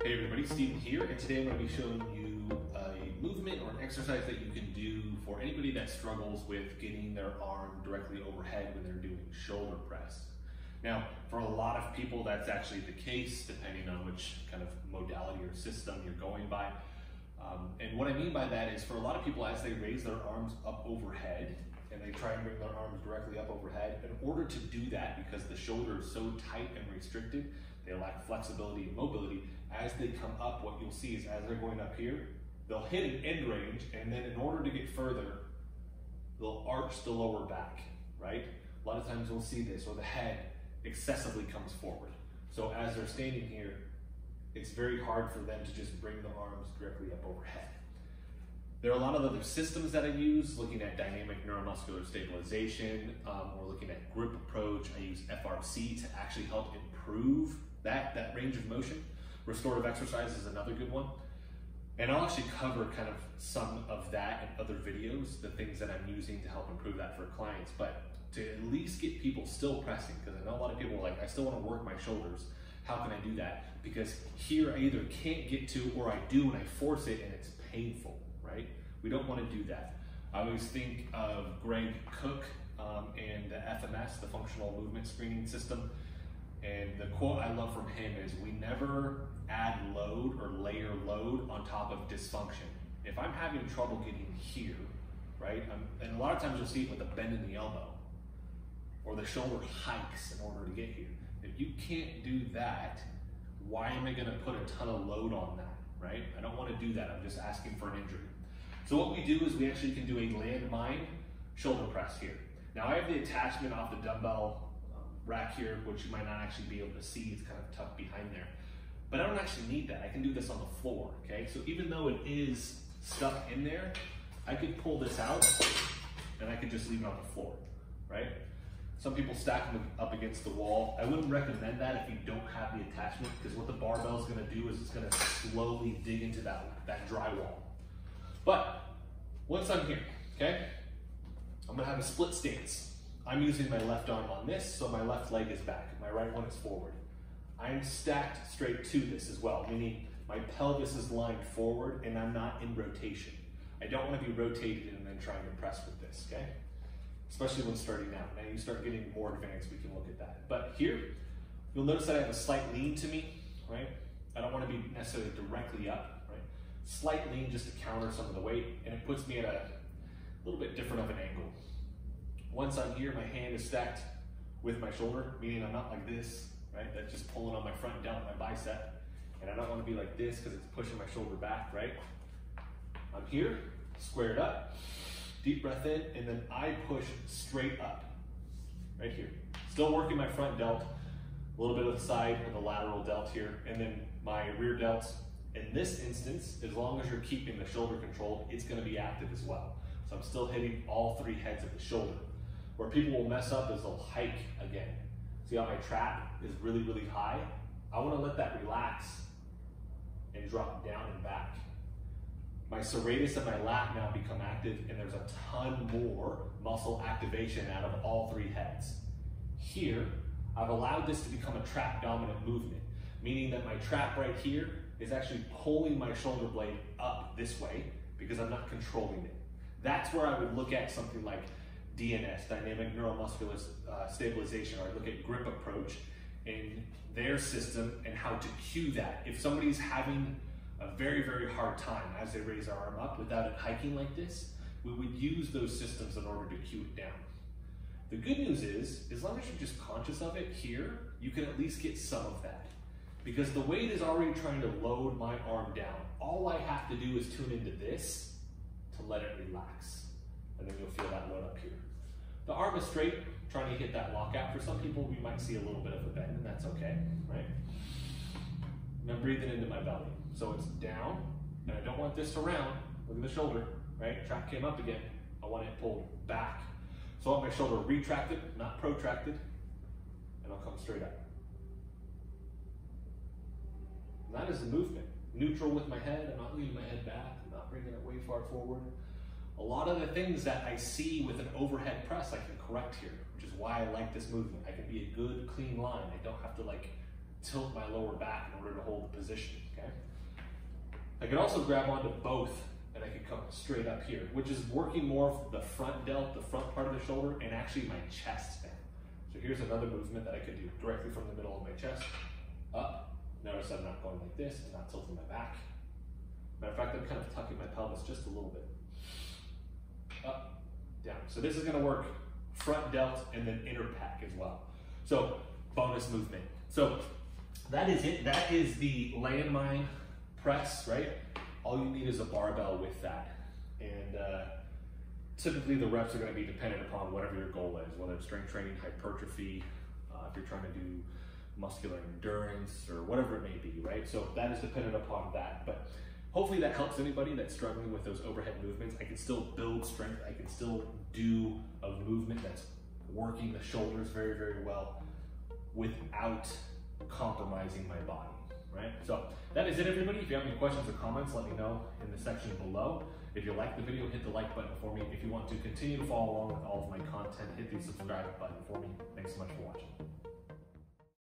Hey everybody, Steven here, and today I'm going to be showing you a movement or an exercise that you can do for anybody that struggles with getting their arm directly overhead when they're doing shoulder press. Now, for a lot of people that's actually the case, depending on which kind of modality or system you're going by. And what I mean by that is for a lot of people, as they raise their arms up overhead, and they try and bring their arms directly up overhead, in order to do that, because the shoulder is so tight and restricted, they lack flexibility and mobility. As they come up, what you'll see is as they're going up here, they'll hit an end range, and then in order to get further, they'll arch the lower back, right? A lot of times we'll see this, or the head excessively comes forward. So as they're standing here, it's very hard for them to just bring the arms directly up overhead. There are a lot of other systems that I use, looking at dynamic neuromuscular stabilization, or looking at grip approach. I use FRC to actually help improve that range of motion. Restorative exercise is another good one. And I'll actually cover kind of some of that in other videos, the things that I'm using to help improve that for clients. But to at least get people still pressing, because I know a lot of people are like, I still want to work my shoulders. How can I do that? Because here I either can't get to, or I do and I force it and it's painful, right? We don't want to do that. I always think of Greg Cook and the FMS, the Functional Movement Screening System. And the quote I love from him is, we never add load or layer load on top of dysfunction. If I'm having trouble getting here, right? And a lot of times you'll see it with a bend in the elbow, or the shoulder hikes in order to get here. If you can't do that, why am I gonna put a ton of load on that, right? I don't wanna do that, I'm just asking for an injury. So what we do is we actually can do a landmine shoulder press here. Now I have the attachment off the dumbbell rack here, which you might not actually be able to see. It's kind of tucked behind there. But I don't actually need that. I can do this on the floor, okay? So even though it is stuck in there, I could pull this out and I could just leave it on the floor, right? Some people stack them up against the wall. I wouldn't recommend that if you don't have the attachment, because what the barbell is gonna do is it's gonna slowly dig into that drywall. But once I'm here, okay, I'm gonna have a split stance. I'm using my left arm on this, so my left leg is back. My right one is forward. I'm stacked straight to this as well, meaning my pelvis is lined forward and I'm not in rotation. I don't want to be rotated and then trying to press with this, okay? Especially when starting out. Now you start getting more advanced, we can look at that. But here, you'll notice that I have a slight lean to me, right? I don't want to be necessarily directly up, right? Slight lean just to counter some of the weight, and it puts me at a little bit different of an angle. Once I'm here, my hand is stacked with my shoulder, meaning I'm not like this, right? That's just pulling on my front delt, my bicep. And I don't want to be like this because it's pushing my shoulder back, right? I'm here, squared up, deep breath in, and then I push straight up, right here. Still working my front delt, a little bit of the side or the lateral delt here, and then my rear delt. In this instance, as long as you're keeping the shoulder controlled, it's going to be active as well. So I'm still hitting all three heads of the shoulder. Where people will mess up is they'll hike again. See how my trap is really, really high? I want to let that relax and drop down and back. My serratus and my lat now become active, and there's a ton more muscle activation out of all three heads. Here, I've allowed this to become a trap dominant movement, meaning that my trap right here is actually pulling my shoulder blade up this way because I'm not controlling it. That's where I would look at something like DNS, dynamic neuromuscular stabilization, or I look at grip approach in their system and how to cue that. If somebody's having a very, very hard time as they raise their arm up without it hiking like this, we would use those systems in order to cue it down. The good news is, as long as you're just conscious of it here, you can at least get some of that. Because the weight is already trying to load my arm down. All I have to do is tune into this to let it relax. And then you'll feel that load up here. The arm is straight, trying to hit that lockout. For some people, we might see a little bit of a bend, and that's okay, right? And I'm breathing into my belly. So it's down, and I don't want this to round. Look at the shoulder, right? Trap came up again. I want it pulled back. So I want my shoulder retracted, not protracted, and I'll come straight up. And that is the movement. Neutral with my head. I'm not leaning my head back. I'm not bringing it way far forward. A lot of the things that I see with an overhead press I can correct here, which is why I like this movement. I can be a good, clean line. I don't have to like tilt my lower back in order to hold the position, okay? I could also grab onto both and I could come straight up here, which is working more of the front delt, the front part of the shoulder, and actually my chest now. So here's another movement that I could do directly from the middle of my chest, up. Notice I'm not going like this, I'm not tilting my back. Matter of fact, I'm kind of tucking my pelvis just a little bit. Up, down. So this is gonna work front delt and then inner pack as well. So bonus movement. So that is it. That is the landmine press, right? All you need is a barbell with that. And typically the reps are gonna be dependent upon whatever your goal is, whether it's strength training, hypertrophy, if you're trying to do muscular endurance or whatever it may be, right? So that is dependent upon that. But hopefully that helps anybody that's struggling with those overhead movements. I can still build strength. I can still do a movement that's working the shoulders very, very well without compromising my body, right? So that is it, everybody. If you have any questions or comments, let me know in the section below. If you like the video, hit the like button for me. If you want to continue to follow along with all of my content, hit the subscribe button for me. Thanks so much for watching.